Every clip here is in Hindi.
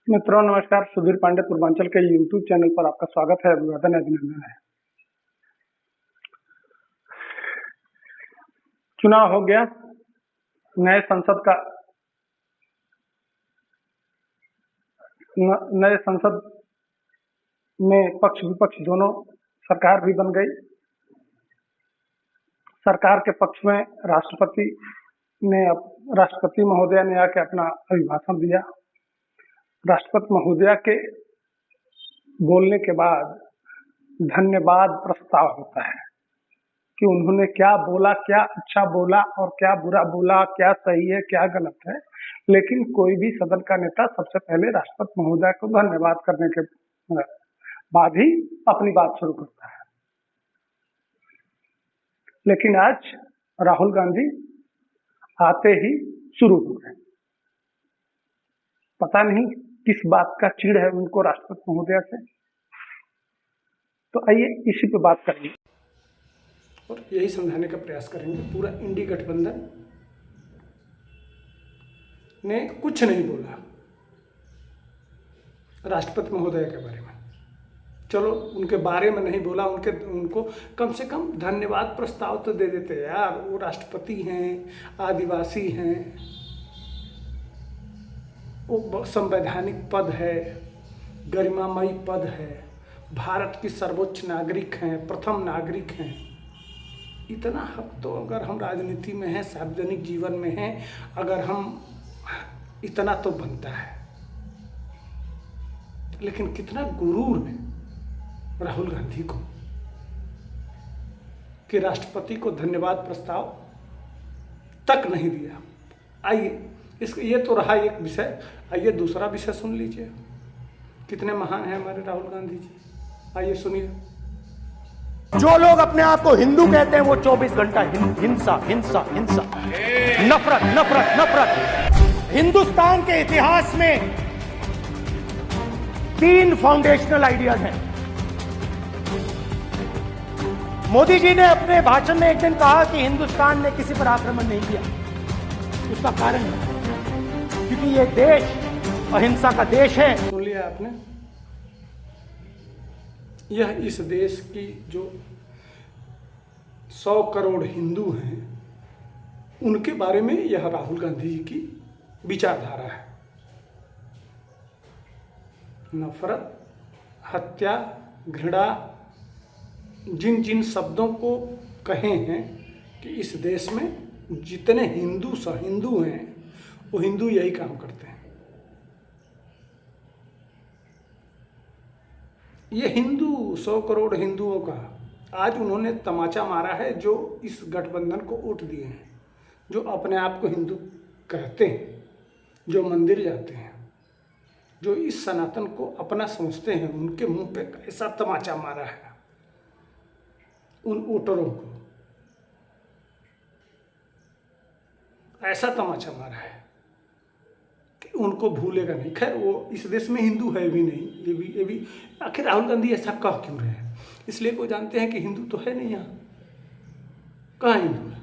मित्रों नमस्कार। सुधीर पांडे पूर्वांचल के यूट्यूब चैनल पर आपका स्वागत है, अभिवादन अभिनंदन है। चुनाव हो गया, नए संसद का नए संसद में पक्ष विपक्ष दोनों सरकार भी बन गई। सरकार के पक्ष में राष्ट्रपति महोदय ने आके अपना अभिभाषण दिया। राष्ट्रपति महोदया के बोलने के बाद धन्यवाद प्रस्ताव होता है कि उन्होंने क्या बोला, क्या अच्छा बोला और क्या बुरा बोला, क्या सही है क्या गलत है। लेकिन कोई भी सदन का नेता सबसे पहले राष्ट्रपति महोदय को धन्यवाद करने के बाद ही अपनी बात शुरू करता है। लेकिन आज राहुल गांधी आते ही शुरू हो गए। पता नहीं किस बात का चिढ़ है उनको राष्ट्रपति महोदया से। तो आइए इसी पे बात करेंगे और यही समझाने का प्रयास करेंगे। पूरा इंडी गठबंधन ने कुछ नहीं बोला राष्ट्रपति महोदय के बारे में। चलो उनके बारे में नहीं बोला, उनको कम से कम धन्यवाद प्रस्ताव तो दे देते यार। वो राष्ट्रपति हैं, आदिवासी हैं, वो संवैधानिक पद है, गरिमामयी पद है, भारत की सर्वोच्च नागरिक हैं, प्रथम नागरिक हैं। इतना हक तो अगर हम राजनीति में हैं, सार्वजनिक जीवन में हैं, अगर हम इतना तो बनता है। लेकिन कितना गुरूर है राहुल गांधी को कि राष्ट्रपति को धन्यवाद प्रस्ताव तक नहीं दिया। आइए ये तो रहा एक विषय। आइए दूसरा विषय सुन लीजिए। कितने महान हैं हमारे राहुल गांधी जी। आइए सुनिए। जो लोग अपने आप को हिंदू कहते हैं वो 24 घंटा हिंसा हिंसा हिंसा, नफरत नफरत नफरत। हिंदुस्तान के इतिहास में 3 फाउंडेशनल आइडियाज हैं। मोदी जी ने अपने भाषण में एक दिन कहा कि हिंदुस्तान ने किसी पर आक्रमण नहीं किया। उसका कारण है क्योंकि ये देश अहिंसा का देश है। सुन लिया आपने। यह इस देश की जो 100 करोड़ हिंदू हैं उनके बारे में यह राहुल गांधी जी की विचारधारा है। नफरत, हत्या, घृणा, जिन जिन शब्दों को कहे हैं कि इस देश में जितने हिंदू हैं वो हिंदू यही काम करते हैं। ये 100 करोड़ हिंदुओं का आज उन्होंने तमाचा मारा है, जो इस गठबंधन को वोट दिए हैं, जो अपने आप को हिंदू कहते हैं, जो मंदिर जाते हैं, जो इस सनातन को अपना समझते हैं। उनके मुंह पे ऐसा तमाचा मारा है उन वोटरों को, ऐसा तमाचा मारा है कि उनको भूलेगा नहीं। खैर वो इस देश में हिंदू है भी नहीं, ये भी आखिर राहुल गांधी ऐसा कह क्यों रहे हैं? इसलिए वो जानते हैं कि हिंदू तो है नहीं, यहाँ कहाँ हिंदू है।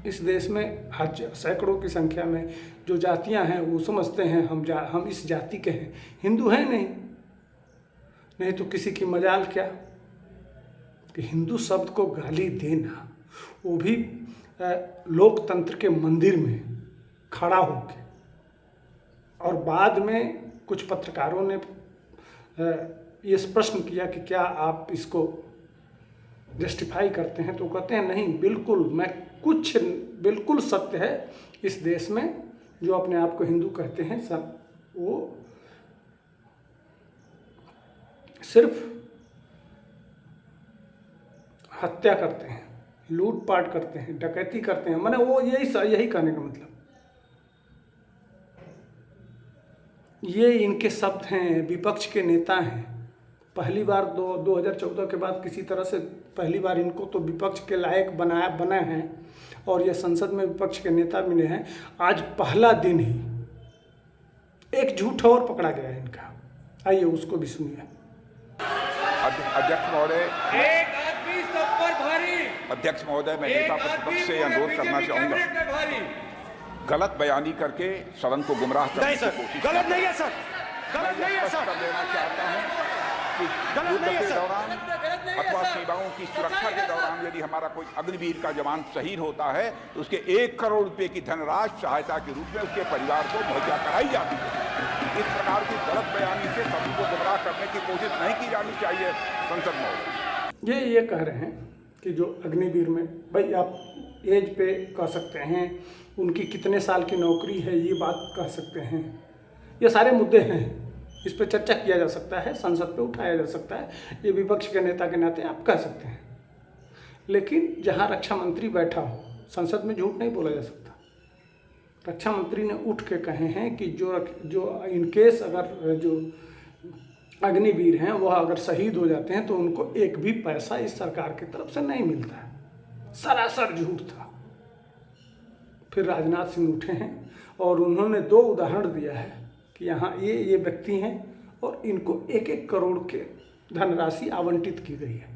इस देश में सैकड़ों की संख्या में जो जातियां हैं वो समझते हैं हम इस जाति के हैं, हिंदू हैं नहीं तो किसी की मजाल क्या कि हिंदू शब्द को गाली देना, वो भी लोकतंत्र के मंदिर में खड़ा होके। और बाद में कुछ पत्रकारों ने ये प्रश्न किया कि क्या आप इसको जस्टिफाई करते हैं, तो कहते हैं नहीं, बिल्कुल सत्य है। इस देश में जो अपने आप को हिंदू कहते हैं सब वो सिर्फ हत्या करते हैं, लूटपाट करते हैं, डकैती करते हैं। माने वो यही कहने का मतलब, ये इनके शब्द हैं। विपक्ष के नेता हैं। पहली बार 2014 के बाद किसी तरह से पहली बार इनको तो विपक्ष के लायक बने हैं और ये संसद में विपक्ष के नेता मिले हैं। आज पहला दिन ही एक झूठ और पकड़ा गया है इनका। आइए उसको भी सुनिए। अध्यक्ष महोदय, मैं नेता प्रतिपक्ष से अनुरोध करना चाहूँगा गलत बयानी करके सदन को गुमराह करने नहीं की सर, कोशिश गलत नहीं है सर, गलत नहीं है स्पष्ट सर, कर देना चाहता हूं कि गलत युद्ध नहीं है के सर। दौरान अथवा सीमाओं की सुरक्षा के दौरान यदि हमारा कोई अग्निवीर का जवान शहीद होता है तो उसके 1 करोड़ रुपए की धनराशि सहायता के रूप में उसके परिवार को मुहैया कराई जाती है। इस प्रकार की गलत बयानी से सभी को गुमराह करने की कोशिश नहीं की जानी चाहिए। संसद में ये कह रहे हैं कि जो अग्निवीर में, भाई आप एज पे कह सकते हैं, उनकी कितने साल की नौकरी है ये बात कह सकते हैं, ये सारे मुद्दे हैं, इस पर चर्चा किया जा सकता है, संसद पे उठाया जा सकता है, ये विपक्ष के नेता के नाते आप कह सकते हैं। लेकिन जहां रक्षा मंत्री बैठा हो, संसद में झूठ नहीं बोला जा सकता। रक्षा मंत्री ने उठ के कहे हैं कि जो इनकेस अगर जो अग्निवीर हैं वह अगर शहीद हो जाते हैं तो उनको एक भी पैसा इस सरकार की तरफ से नहीं मिलता है। सरासर झूठ था। फिर राजनाथ सिंह उठे हैं और उन्होंने 2 उदाहरण दिया है कि यहाँ ये व्यक्ति हैं और इनको 1-1 करोड़ के धनराशि आवंटित की गई है।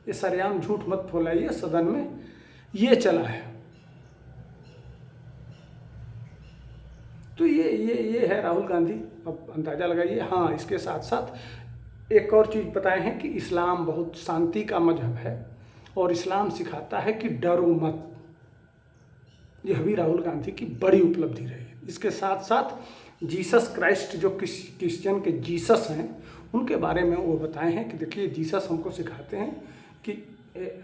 ये सरेआम झूठ मत फैलाइए, सदन में ये चला है। तो ये है राहुल गांधी। अब अंदाज़ा लगाइए। हाँ, इसके साथ साथ एक और चीज़ बताए हैं कि इस्लाम बहुत शांति का मजहब है और इस्लाम सिखाता है कि डरो मत। यह भी राहुल गांधी की बड़ी उपलब्धि रही है। इसके साथ साथ जीसस क्राइस्ट, जो क्रिश्चियन के जीसस हैं, उनके बारे में वो बताए हैं कि देखिए जीसस हमको सिखाते हैं कि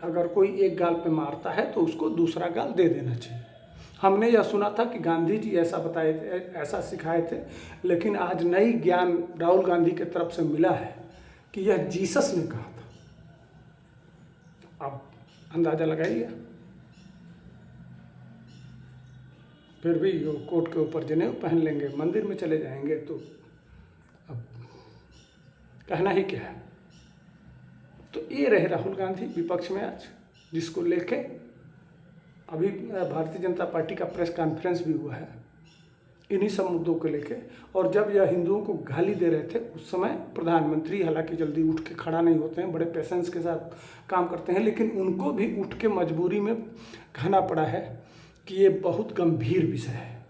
अगर कोई एक गाल पे मारता है तो उसको दूसरा गाल दे देना चाहिए। हमने यह सुना था कि गांधी जी ऐसा बताए थे, ऐसा सिखाए थे, लेकिन आज नई ज्ञान राहुल गांधी की तरफ से मिला है कि यह जीसस ने कहा था। अब अंदाज़ा लगाइए। फिर भी वो कोट के ऊपर जनेऊ पहन लेंगे, मंदिर में चले जाएंगे, तो अब कहना ही क्या है। तो ये रहे राहुल गांधी विपक्ष में आज, जिसको लेके अभी भारतीय जनता पार्टी का प्रेस कॉन्फ्रेंस भी हुआ है इन्हीं सब मुद्दों को लेके। और जब यह हिंदुओं को गाली दे रहे थे उस समय प्रधानमंत्री हालांकि जल्दी उठ के खड़ा नहीं होते हैं, बड़े पेशेंस के साथ काम करते हैं, लेकिन उनको भी उठ के मजबूरी में कहना पड़ा है कि ये बहुत गंभीर विषय है।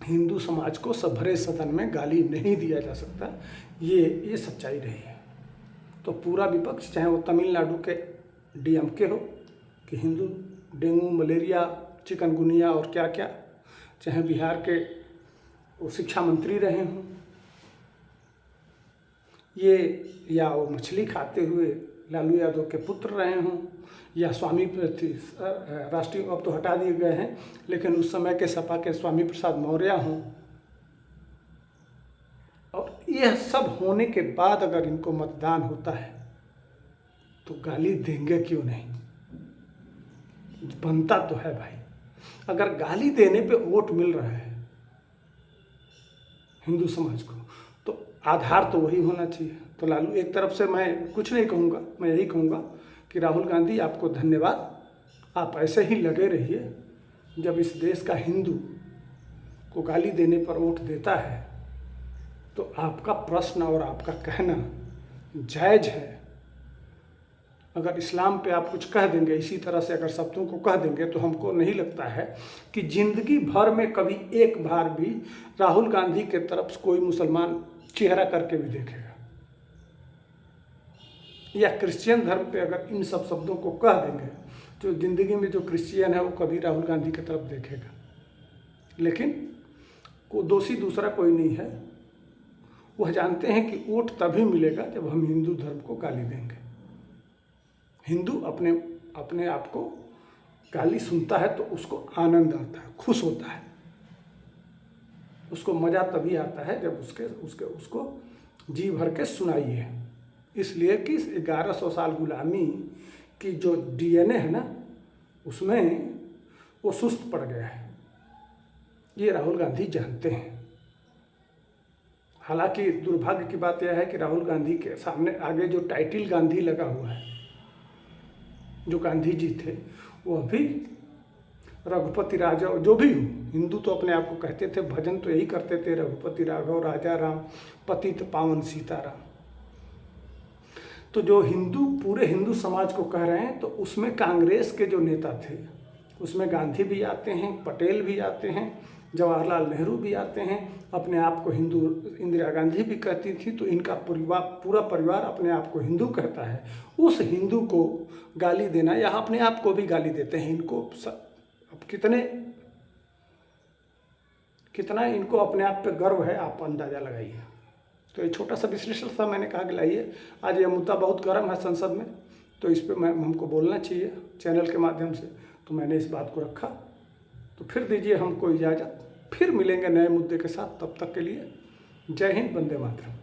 हिंदू समाज को सभरे सदन में गाली नहीं दिया जा सकता। ये सच्चाई रही है। तो पूरा विपक्ष, चाहे वो तमिलनाडु के डीएमके हो कि हिंदू डेंगू, मलेरिया, चिकनगुनिया और क्या क्या, चाहे बिहार के वो शिक्षा मंत्री रहे हों, ये या वो मछली खाते हुए लालू यादव के पुत्र रहे हों, या स्वामी राष्ट्रीय, अब तो हटा दिए गए हैं, लेकिन उस समय के सपा के स्वामी प्रसाद मौर्य हों, और यह सब होने के बाद अगर इनको मतदान होता है तो गाली देंगे क्यों नहीं? बनता तो है भाई। अगर गाली देने पे वोट मिल रहा है हिंदू समाज को, तो आधार तो वही होना चाहिए। तो लालू, एक तरफ से मैं कुछ नहीं कहूँगा, मैं यही कहूँगा कि राहुल गांधी आपको धन्यवाद। आप ऐसे ही लगे रहिए। जब इस देश का हिंदू को गाली देने पर वोट देता है तो आपका प्रश्न और आपका कहना जायज़ है। अगर इस्लाम पे आप कुछ कह देंगे, इसी तरह से अगर शब्दों को कह देंगे, तो हमको नहीं लगता है कि जिंदगी भर में कभी एक बार भी राहुल गांधी के तरफ कोई मुसलमान चेहरा करके भी देखेगा, या क्रिश्चियन धर्म पे अगर इन सब शब्दों को कह देंगे तो ज़िंदगी में जो क्रिश्चियन है वो कभी राहुल गांधी की तरफ देखेगा। लेकिन को दोषी दूसरा कोई नहीं है। वह जानते हैं कि वोट तभी मिलेगा जब हम हिंदू धर्म को गाली देंगे। हिंदू अपने आप को गाली सुनता है तो उसको आनंद आता है, खुश होता है, उसको मज़ा तभी आता है जब उसको जी भर के सुनाइए। इसलिए कि 1100 साल गुलामी की जो डीएनए है ना, उसमें वो सुस्त पड़ गया है। ये राहुल गांधी जानते हैं। हालांकि दुर्भाग्य की बात यह है कि राहुल गांधी के सामने आगे जो टाइटिल गांधी लगा हुआ है, जो गांधी जी थे, वो अभी रघुपति राजा जो भी हो, हिंदू तो अपने आप को कहते थे, भजन तो यही करते थे, रघुपति राघव राजा राम, पतित पावन सीताराम। तो जो हिंदू पूरे हिंदू समाज को कह रहे हैं, तो उसमें कांग्रेस के जो नेता थे उसमें गांधी भी आते हैं, पटेल भी आते हैं, जवाहरलाल नेहरू भी आते हैं। अपने आप को हिंदू इंदिरा गांधी भी कहती थी, तो इनका पूरा परिवार अपने आप को हिंदू कहता है। उस हिंदू को गाली देना, या अपने आप को भी गाली देते हैं इनको, अब कितना इनको अपने आप पे गर्व है, आप अंदाज़ा लगाइए। तो ये छोटा सा विश्लेषण था, मैंने कहा कि लाइए, आज ये मुद्दा बहुत गर्म है संसद में, तो इस पर हमको बोलना चाहिए चैनल के माध्यम से, तो मैंने इस बात को रखा। तो फिर दीजिए हमको इजाज़त, फिर मिलेंगे नए मुद्दे के साथ। तब तक के लिए जय हिंद, वंदे मातरम।